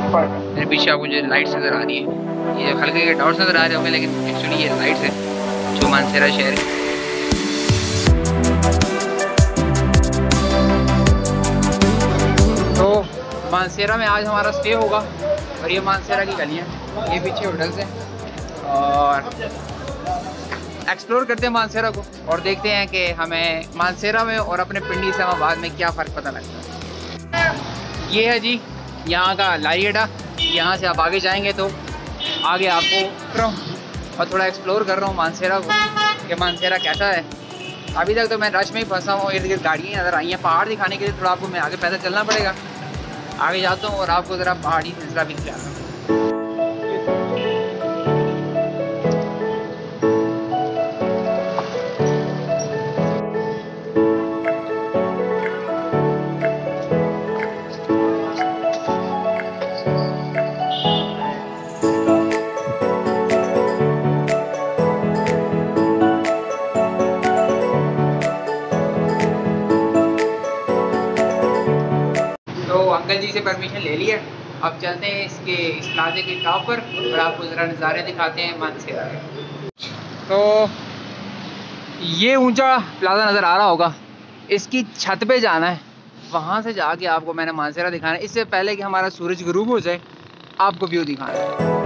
मेरे पीछे आपको जो लाइट्स नज़र आ रही है, ये हल्के के डॉट्स नज़र आ रहे होंगे, लेकिन एक्चुअली ये लाइट्स है जो मानसेरा शहर है। तो मानसेरा में आज हमारा स्टे होगा और ये मानसेरा की गलियाँ, ये पीछे होटल्स हैं और एक्सप्लोर करते हैं मानसेरा को और देखते हैं कि हमें मानसेरा में और अपने पिंडी इस्लामाबाद में क्या फ़र्क पता लगता है। ये है जी यहाँ का लारी अड्डा। यहाँ से आप आगे जाएंगे तो आगे आपको उतर रहा हूँ और थोड़ा एक्सप्लोर कर रहा हूँ मानसेरा को कि मानसेरा कैसा है। अभी तक तो मैं रश में ही फंसा हूँ, इर्द गिर्द गाड़ियाँ नज़र आई हैं। पहाड़ दिखाने के लिए थोड़ा आपको मैं आगे पैदल चलना पड़ेगा। आगे जाता हूँ और आपको ज़रा पहाड़ी सिलसिला भी दिखाता हूँ। अंकल जी से परमिशन ले लिया, अब चलते हैं इस प्लाजे के टॉप पर और आपको ज़रा नज़ारे दिखाते हैं मानसेरा के। तो ये ऊंचा प्लाजा नज़र आ रहा होगा, इसकी छत पे जाना है, वहाँ से जाके आपको मैंने मानसेरा दिखाना है। इससे पहले कि हमारा सूरज गुरूब हो जाए आपको व्यू दिखाना है।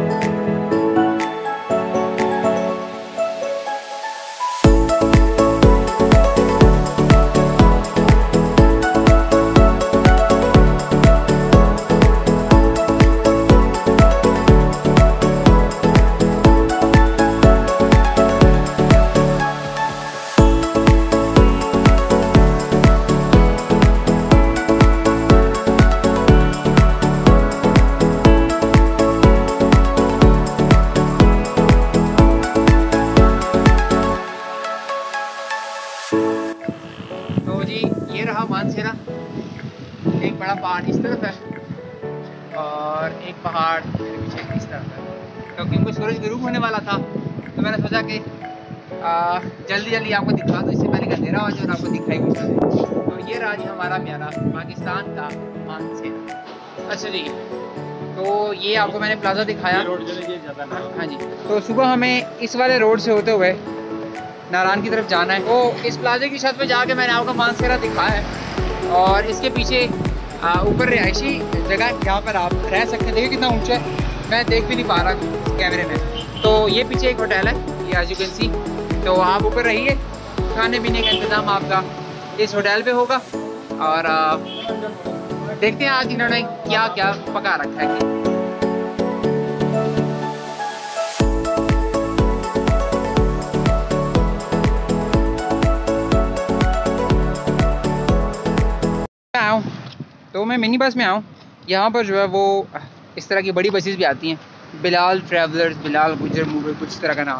ये रहा मानसेरा, एक बड़ा पहाड़ इस तरफ है और एक पहाड़ मेरे पीछे इस तरफ है। तो क्योंकि सूरज गुरूब होने वाला था तो मैंने सोचा कि जल्दी जल्दी आपको दिखा दो, इससे पहले अंधेरा हो जाए और आपको दिखाई कुछ ना दे। तो ये रहा जी हमारा प्यारा पाकिस्तान का मानसेरा। अच्छा जी, तो ये आपको मैंने प्लाजा दिखाया रोड ज़्यादा। हाँ जी, तो सुबह हमें इस वाले रोड से होते हुए नारायण की तरफ जाना है। तो इस प्लाजे की छत पे जाके मैंने आपको मानसेरा दिखाया है और इसके पीछे ऊपर रिहायशी जगह है जहाँ पर आप रह सकते हैं। देखिए कितना ऊंचा है, मैं देख भी नहीं पा रहा कैमरे में। तो ये पीछे एक होटल है, ये एज यू कैन सी। तो आप ऊपर रहिए, खाने पीने का इंतज़ाम आपका इस होटल पे होगा और देखते हैं आज इन्होंने क्या क्या पका रखा है। आऊँ तो मैं मिनी बस में आऊँ, यहाँ पर जो है वो इस तरह की बड़ी बसेस भी आती हैं, बिलाल ट्रैवलर्स, बिलाल गुजर मूवर, कुछ तरह का नाम।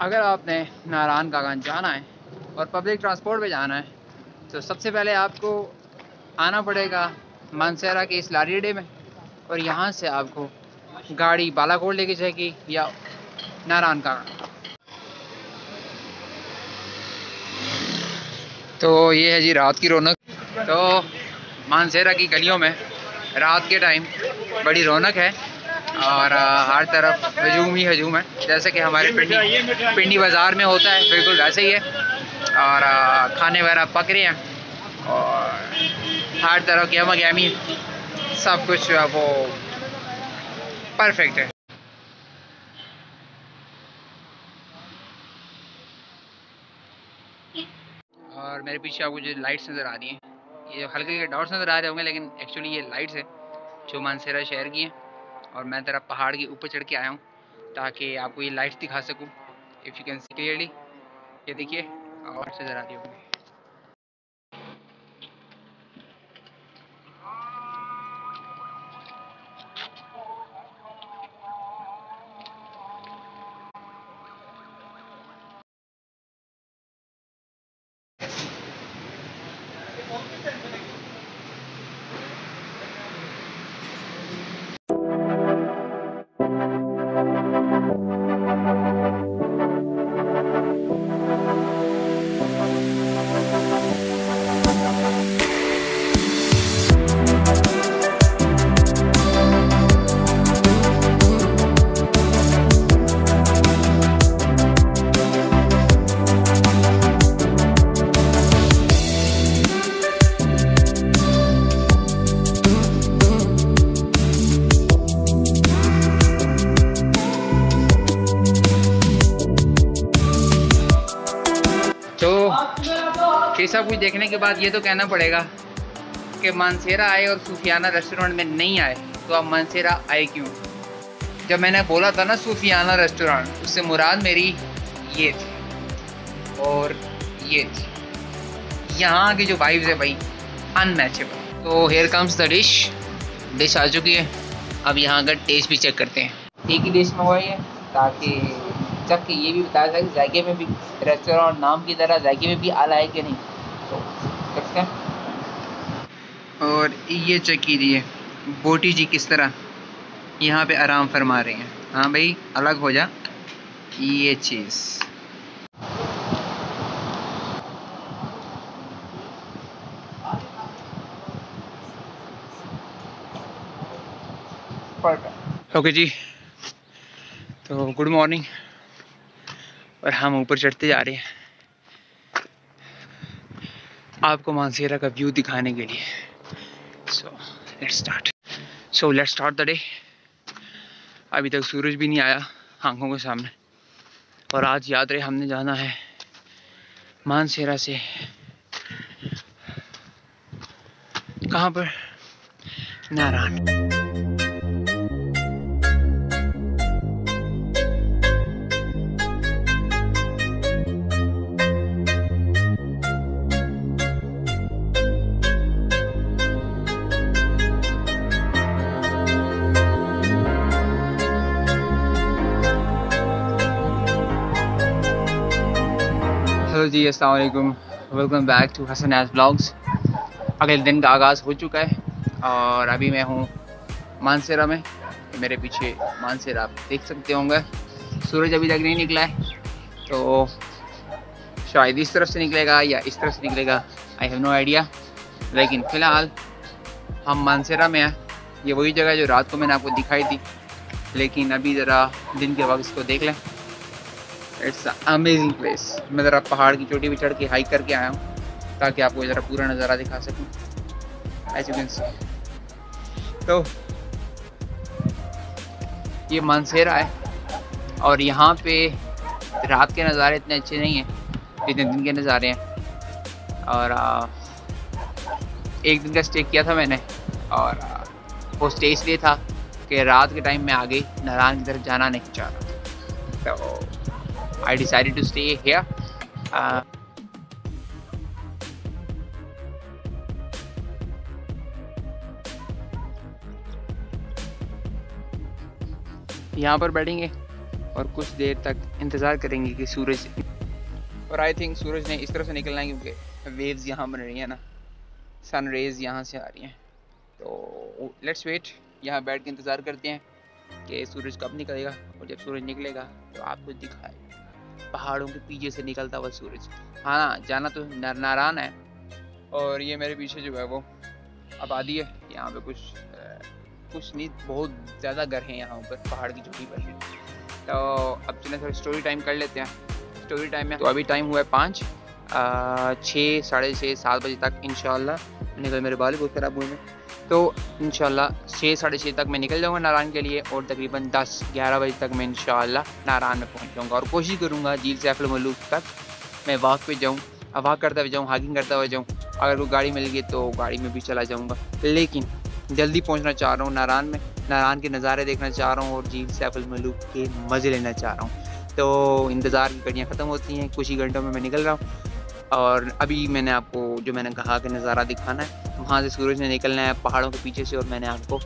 अगर आपने नारायण कागान जाना है और पब्लिक ट्रांसपोर्ट पे जाना है तो सबसे पहले आपको आना पड़ेगा मानसेरा के इस लारी अड्डे में और यहाँ से आपको गाड़ी बालाकोट लेके जाएगी या नारायण कागान। तो ये है जी रात की रौनक। तो मानसेरा की गलियों में रात के टाइम बड़ी रौनक है और हर तरफ हजूम ही हजूम है, जैसे कि हमारे पिंडी बाज़ार में होता है, बिल्कुल वैसे ही है। और खाने वगैरह पक रहे हैं और हर तरफ गहमा गहमी, सब कुछ वो परफेक्ट है। और मेरे पीछे आपको जो लाइट्स नज़र आ रही हैं, ये हल्के के डॉट्स नज़र आ रहे होंगे, लेकिन एक्चुअली ये लाइट्स है जो मानसेरा शहर की हैं। और मैं तरफ पहाड़ के ऊपर चढ़ के आया हूँ ताकि आपको ये लाइट्स दिखा सकूँ। If you can see clearly, ये देखिए और से नज़र आ रही होंगी। सब कुछ देखने के बाद ये तो कहना पड़ेगा कि मानसेरा आए और सूफियाना रेस्टोरेंट में नहीं आए, तो आप मानसेरा आए क्यों? जब मैंने बोला था ना सूफियाना रेस्टोरेंट, उससे मुराद मेरी ये थी और ये थी। यहाँ की जो वाइब्स है भाई अनमैचेबल। तो हेयर कम्स द डिश आ चुकी है। अब यहाँ का टेस्ट भी चेक करते हैं। एक ही डिश मंगवाई है ताकि चख के ये भी बताया जाए कि जायके में भी रेस्टोरेंट नाम की तरह जायके में भी आला है कि नहीं। तो देखते हैं। और ये चेक कीजिए बोटी जी किस तरह यहाँ पे आराम फरमा रहे हैं। हाँ भाई अलग हो जा ये चीज़। ओके जी, तो गुड मॉर्निंग। और हम ऊपर चढ़ते जा रहे हैं आपको मानसेरा का व्यू दिखाने के लिए। So let's start the day. अभी तक सूरज भी नहीं आया आंखों के सामने। और आज याद रहे हमने जाना है मानसेरा से कहाँ पर, नारायण। हेलो जी, अस्सलाम वालेकुम, वेलकम बैक टू हसन एज ब्लॉग्स। अगले दिन का आगाज़ हो चुका है और अभी मैं हूँ मानसेरा में। मेरे पीछे मानसेरा आप देख सकते होंगे। सूरज अभी तक नहीं निकला है, तो शायद इस तरफ से निकलेगा या इस तरफ से निकलेगा, आई हैव नो आइडिया। लेकिन फ़िलहाल हम मानसेरा में हैं। ये वही जगह जो रात को मैंने आपको दिखाई थी, लेकिन अभी ज़रा दिन के वक्त इसको देख लें। It's amazing place. मैं ज़रा पहाड़ की चोटी पे चढ़ के हाइक करके आया हूँ ताकि आपको ज़रा पूरा नज़ारा दिखा सकूँ। एज यू कैन सी, तो ये मानसेरा है और यहाँ पे रात के नज़ारे इतने अच्छे नहीं हैं जितने दिन के नज़ारे हैं। और एक दिन का स्टे किया था मैंने, और वो स्टे इसलिए था कि रात के टाइम में आगे नारायण की तरफ जाना नहीं चाह रहा, तो I decided to stay here. यहाँ पर बैठेंगे और कुछ देर तक इंतज़ार करेंगे कि सूरज, और आई थिंक सूरज ने इस तरफ से निकलना है क्योंकि वेव्स यहाँ बन रही हैं ना, सन रेज यहाँ से आ रही हैं। तो लेट्स वेट, यहाँ बैठ के इंतज़ार करते हैं कि सूरज कब निकलेगा। और जब सूरज निकलेगा तो आपको दिखाएगा पहाड़ों के पीछे से निकलता हुआ सूरज। हाँ, जाना तो नारायण है। और ये मेरे पीछे जो है वो आबादी है। यहाँ पे कुछ नहीं, बहुत ज़्यादा घर हैं यहाँ ऊपर पहाड़ की चोटी पर। तो अब चलें थोड़ा स्टोरी टाइम कर लेते हैं। स्टोरी टाइम में तो अभी टाइम हुआ है 5, 6, साढ़े 6, 7 बजे तक इंशाल्लाह निकल। मेरे बाल बहुत ख़राब हुए हैं, तो इंशाल्लाह 6, साढ़े 6 तक मैं निकल जाऊँगा नारायण के लिए। और तकरीबन 10, 11 बजे तक मैं इंशाल्लाह नारायण में पहुँच जाऊँगा। और कोशिश करूँगा झील सैफुल मलूक तक मैं वॉक पे जाऊँ, वॉक करता हुआ जाऊँ, हाइकिंग करता हुआ जाऊँ। अगर कोई गाड़ी मिल गई तो गाड़ी में भी चला जाऊँगा, लेकिन जल्दी पहुँचना चाह रहा हूँ नारायण में। नारायण के नज़ारे देखना चाह रहा हूँ और झील सैफुल मलूक के मज़े लेना चाह रहा हूँ। तो इंतज़ार की घड़ियाँ ख़त्म होती हैं, कुछ ही घंटों में मैं निकल रहा हूँ। और अभी मैंने आपको जो मैंने कहा कि नज़ारा दिखाना है, वहाँ से सूरज ने निकलना है पहाड़ों के पीछे से। और मैंने आपको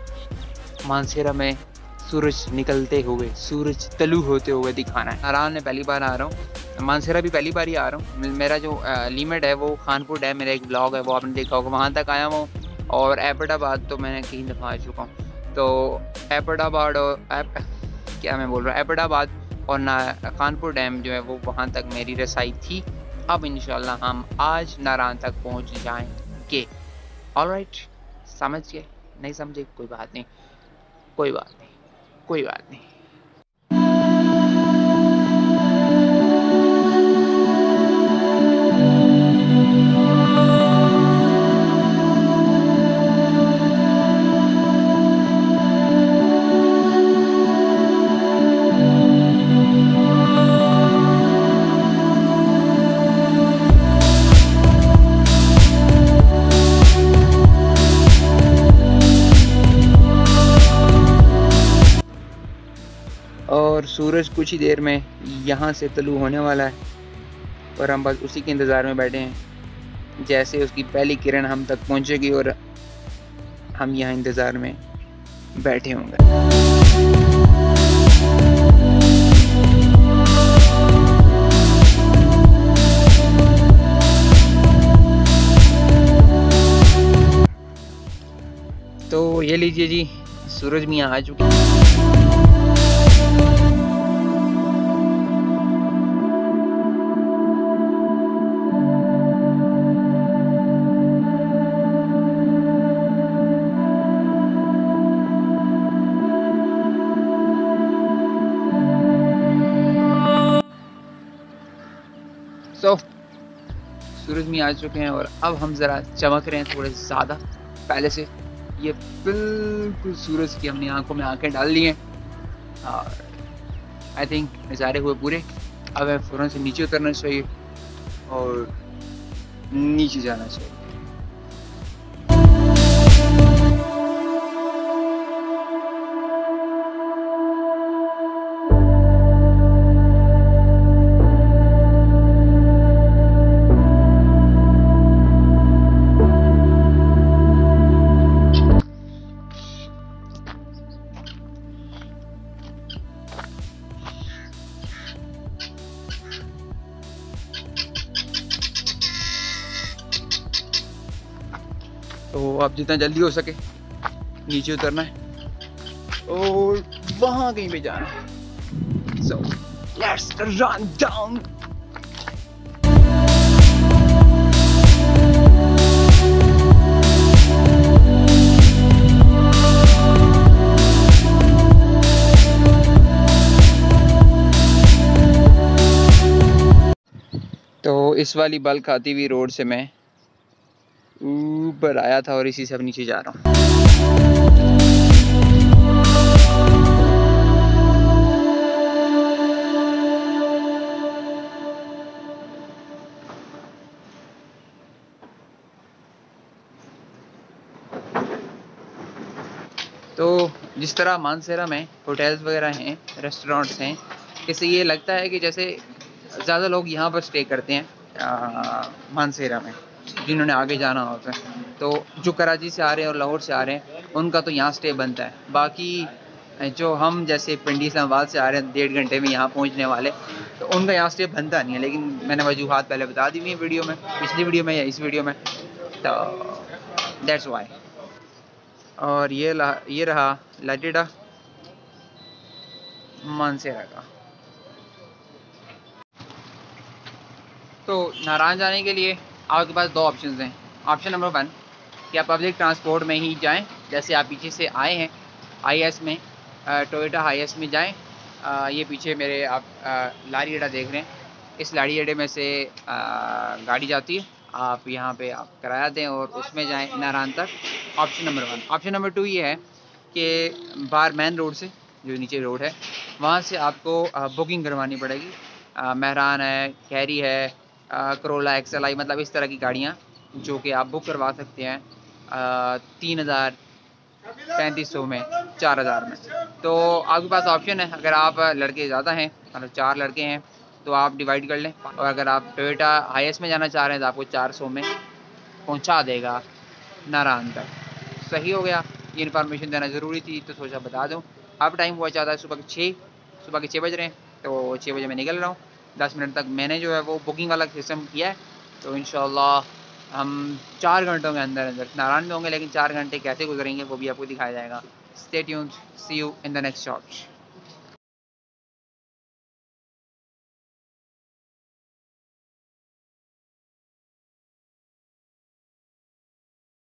मानसेरा में सूरज निकलते हुए, सूरज तलू होते हुए दिखाना है। नारायण में पहली बार आ रहा हूँ, मानसेरा भी पहली बार ही आ रहा हूँ। मेरा जो लिमिट है वो खानपुर डैम, मेरा एक ब्लॉग है वो आपने देखा होगा, वहाँ तक आया हूँ। और एबटाबाद तो मैंने कई दफ़ा आ चुका हूँ। तो एबटाबाद और एबटाबाद और खानपुर डैम जो है वो वहाँ तक मेरी रसाई थी। अब इंशाल्लाह हम आज नारायण तक पहुँच जाएंगे। ऑलराइट, समझ गए? नहीं समझे कोई बात नहीं, कोई बात नहीं, कोई बात नहीं। सूरज कुछ ही देर में यहाँ से तलू होने वाला है और हम बस उसी के इंतज़ार में बैठे हैं। जैसे उसकी पहली किरण हम तक पहुँचेगी और हम यहाँ इंतज़ार में बैठे होंगे। तो ये लीजिए जी, सूरज मियाँ आ चुके हैं। तो सूरज मियाँ आ चुके हैं और अब हम ज़रा चमक रहे हैं थोड़े ज़्यादा पहले से। ये बिल्कुल सूरज की हमने आंखों में आंखें डाल ली हैं और आई थिंक नज़ारे हुए पूरे। अब हमें फ़ौरन से नीचे उतरना चाहिए और नीचे जाना चाहिए। तो अब जितना जल्दी हो सके नीचे उतरना है और वहाँ कहीं पे जाना है। So let's run down. तो इस वाली बल्क आती हुई रोड से मैं ऊपर आया था और इसी से अब नीचे जा रहा हूँ। तो जिस तरह मानसेरा में होटल्स वगैरह हैं, रेस्टोरेंट्स हैं, इससे ये लगता है कि जैसे ज़्यादा लोग यहाँ पर स्टे करते हैं मानसेरा में, जिन्होंने आगे जाना होता है। तो जो कराची से आ रहे हैं और लाहौर से आ रहे हैं उनका तो यहाँ स्टे बनता है। बाकी जो हम जैसे पिंडी इस्लामाबाद से आ रहे हैं 1.5 घंटे में यहाँ पहुँचने वाले, तो उनका यहाँ स्टे बनता नहीं है। लेकिन मैंने वजूहात पहले बता दी हुई है वीडियो में, पिछली वीडियो में या इस वीडियो में, तो दैट्स वाई। और ये रहा लाटेडा मानसेरा का। तो नारायण जाने के लिए आपके पास 2 ऑप्शन हैं। ऑप्शन नंबर 1 कि आप पब्लिक ट्रांसपोर्ट में ही जाएं, जैसे आप पीछे से आए हैं हाईएस में, टोयोटा हाईएस में जाएं। ये पीछे मेरे आप लारी अड्डा देख रहे हैं, इस लारी अड्डे में से गाड़ी जाती है, आप यहाँ पे आप किराया दें और उसमें जाएं नारायण तक। Option number 1। ऑप्शन नंबर 2 ये है कि बाहर मेन रोड से, जो नीचे रोड है, वहाँ से आपको बुकिंग करवानी पड़ेगी। मेहरान है, कैरी है, करोला XLI, मतलब इस तरह की गाड़ियाँ जो कि आप बुक करवा सकते हैं 3000, 3500 में, 4000 में। तो आपके पास ऑप्शन है, अगर आप लड़के ज़्यादा हैं, मतलब 4 लड़के हैं, तो आप डिवाइड कर लें। और अगर आप टोयोटा हाईएस में जाना चाह रहे हैं तो आपको 400 में पहुंचा देगा नारायण तक। सही हो गया, ये इन्फॉर्मेशन देना ज़रूरी थी तो सोचा बता दूं। अब टाइम हुआ चाहता है सुबह के 6 बज रहे हैं, तो 6 बजे मैं निकल रहा हूँ। 10 मिनट तक मैंने जो है वो बुकिंग वाला सिस्टम किया है, तो इंशाल्लाह हम 4 घंटों के अंदर अंदर नारायण में होंगे। लेकिन 4 घंटे कैसे गुजरेंगे वो भी आपको दिखाया जाएगा। Stay tuned, see you in the next shot.